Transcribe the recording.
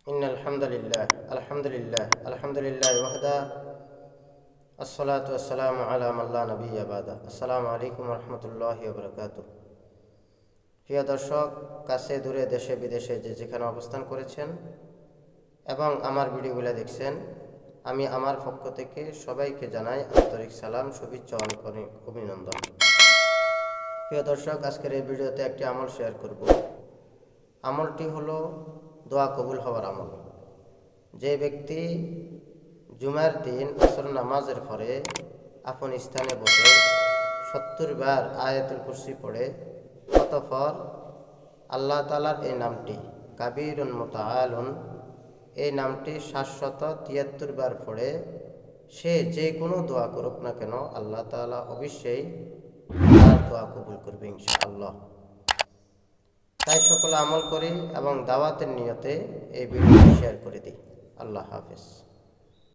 আলহামদুলিল্লাহ ওয়াহদা আসসালাতু ওয়াসসালামু আলা মান লা নাবিয়্যা বাদা। আসসালামু আলাইকুম ওয়া রাহমাতুল্লাহি ওয়া বারাকাতুহু। প্রিয় দর্শক, কাছে দূরে দেশে বিদেশে যে যেখানে অবস্থান করেছেন এবং আমার ভিডিওগুলো দেখছেন, আমি আমার পক্ষ থেকে সবাইকে জানাই আন্তরিক সালাম, শুভেচ্ছা, অনেক অভিনন্দন। প্রিয় দর্শক, আজকের এই ভিডিওতে একটি আমল শেয়ার করব। আমলটি হলো দোয়া কবুল হওয়ার আমল। যে ব্যক্তি জুমার দিন আসর নামাজের পরে আপন স্থানে বসে 70 বার আয়াতুল কুরসি পড়ে অতঃপর আল্লাহ তাআলার এই নামটি কাবীরুন মুতাআলুন, এই নামটি 773 বার পড়ে সে যে কোনো দোয়া করুক না কেন, আল্লাহ তাআলা অবশ্যই তার দোয়া কবুল করবে ইনশাআল্লাহ। তাই সকলে আমল করি এবং দাওয়াতের নিয়তে এই ভিডিওটি শেয়ার করে দিই। আল্লাহ হাফেজ।